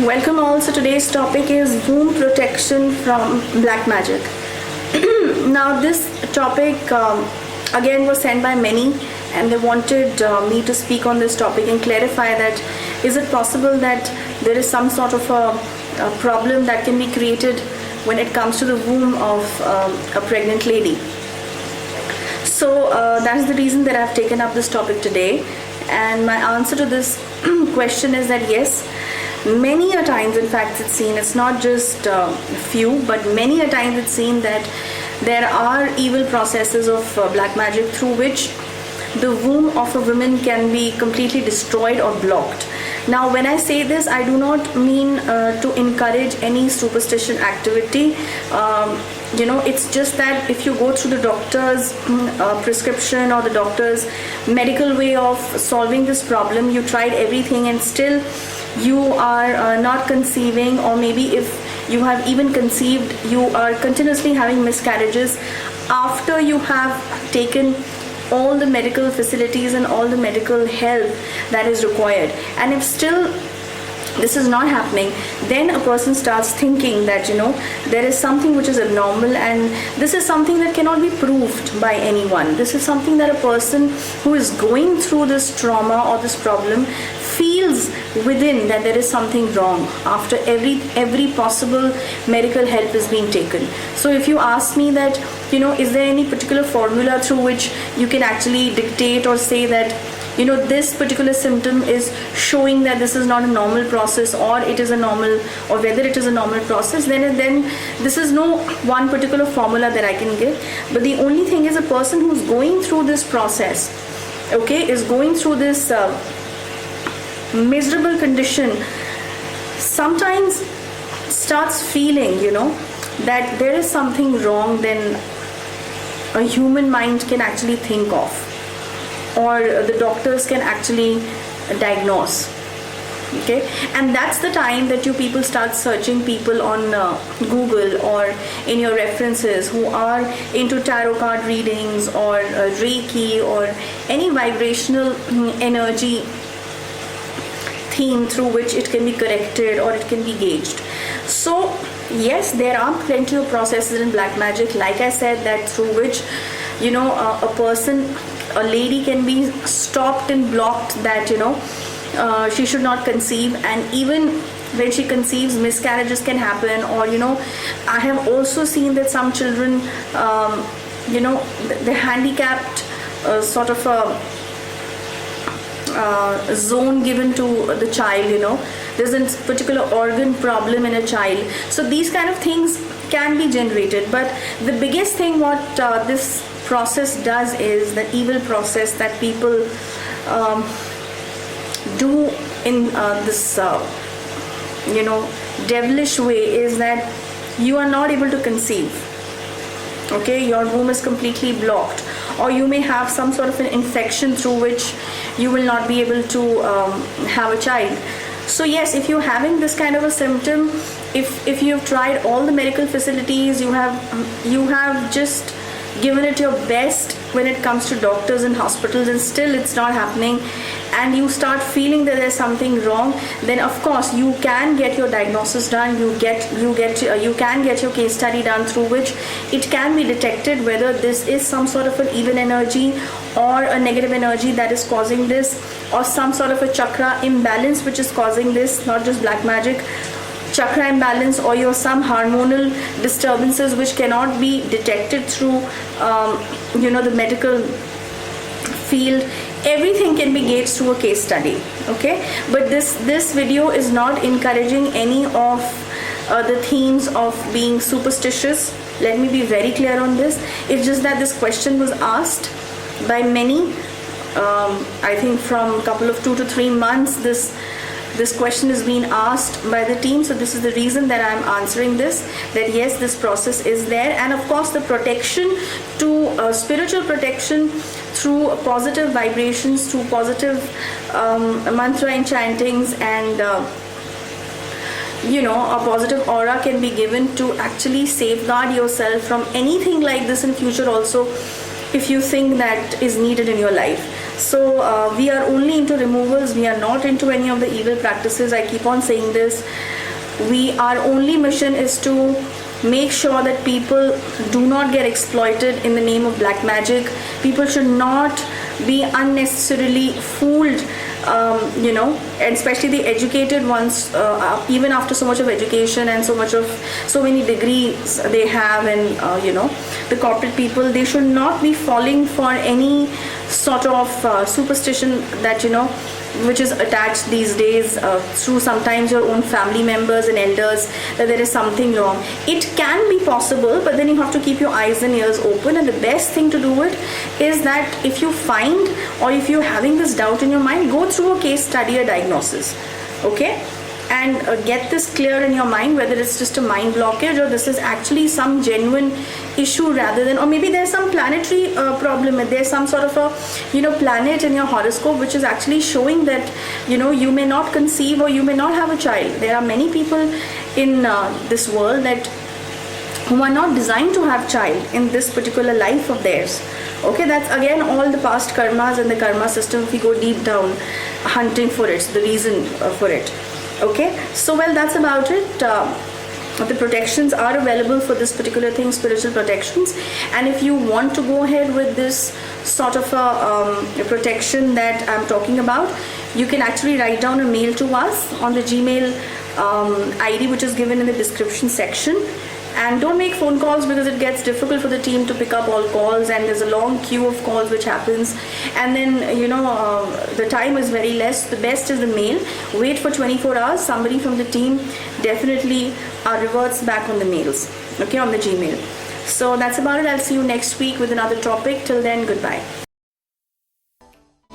Welcome all. So today's topic is womb protection from black magic. Now this topic again was sent by many, and they wanted me to speak on this topic and clarify that is it possible that there is some sort of a problem that can be created when it comes to the womb of a pregnant lady. So that's the reason that I've taken up this topic today, and my answer to this question is that yes, many a times, in fact, it's seen, it's not just few, but many a times it's seen that there are evil processes of black magic through which the womb of a woman can be completely destroyed or blocked. Now when I say this, I do not mean to encourage any superstition activity. It's just that if you go through the doctor's prescription or the doctor's medical way of solving this problem, you tried everything and still you are not conceiving, or maybe if you have even conceived, you are continuously having miscarriages after you have taken all the medical facilities and all the medical help that is required, and if still this is not happening, then a person starts thinking that there is something which is abnormal, and this is something that cannot be proved by anyone. This is something that a person who is going through this trauma or this problem feels within, that there is something wrong after every possible medical help is being taken. So if you ask me that is there any particular formula through which you can actually dictate or say that this particular symptom is showing that this is not a normal process, or it is a normal, or whether it is a normal process, then this is no one particular formula that I can give. But the only thing is, a person who's going through this process, is going through this miserable condition, sometimes starts feeling that there is something wrong than a human mind can actually think of, or the doctors can actually diagnose. And that's the time that you people start searching people on Google or in your references who are into tarot card readings or Reiki or any vibrational energy theme through which it can be corrected or it can be gauged. So yes, there are plenty of processes in black magic, like I said, that through which a lady can be stopped and blocked, that she should not conceive, and even when she conceives, miscarriages can happen. Or I have also seen that some children the handicapped sort of a zone given to the child, there's a particular organ problem in a child. So these kind of things can be generated, but the biggest thing what this process does is the evil process that people do in this devilish way is that you are not able to conceive. Your womb is completely blocked, or you may have some sort of an infection through which you will not be able to have a child. So yes, if you're having this kind of a symptom, if you've tried all the medical facilities, you have just given it your best when it comes to doctors and hospitals, and still it's not happening, and you start feeling that there's something wrong, then of course you can get your diagnosis done. You can get your case study done through which it can be detected whether this is some sort of an evil energy or a negative energy that is causing this, or some sort of a chakra imbalance which is causing this, not just black magic, chakra imbalance, or your some hormonal disturbances which cannot be detected through the medical field. Everything can be gauged through a case study. But this video is not encouraging any of the themes of being superstitious. Let me be very clear on this. It's just that this question was asked by many. I think from a couple of 2 to 3 months this question is being asked by the team. So this is the reason that I'm answering this, that yes, this process is there, and of course the protection to spiritual protection through positive vibrations, through positive mantra enchantings, and a positive aura can be given to actually safeguard yourself from anything like this in future also, if you think that is needed in your life. So we are only into removals. We are not into any of the evil practices. I keep on saying this. Our only mission is to make sure that people do not get exploited in the name of black magic. People should not be unnecessarily fooled, and especially the educated ones, even after so much of education and so many degrees they have, and the corporate people, they should not be falling for any sort of superstition that which is attached these days through sometimes your own family members and elders, that there is something wrong. It can be possible, but then you have to keep your eyes and ears open, and the best thing to do it is that if you find, or if you're having this doubt in your mind, go through a case study, a diagnosis, okay, and get this clear in your mind, whether it's just a mind blockage or this is actually some genuine issue, rather than, or maybe there's some planetary problem, there's some sort of a planet in your horoscope which is actually showing that you may not conceive or you may not have a child. There are many people in this world that who are not designed to have child in this particular life of theirs. Okay, that's again all the past karmas and the karma system. If we go deep down hunting for it, the reason for it. Okay, so well, that's about it. The protections are available for this particular thing, spiritual protections, and if you want to go ahead with this sort of a protection that I'm talking about, you can actually write down a mail to us on the Gmail ID which is given in the description section. And don't make phone calls, because it gets difficult for the team to pick up all calls, and there's a long queue of calls which happens, and then the time is very less. The best is the mail. Wait for 24 hours. Somebody from the team definitely reverts back on the mails, okay, on the Gmail. So that's about it. I'll see you next week with another topic. Till then, goodbye.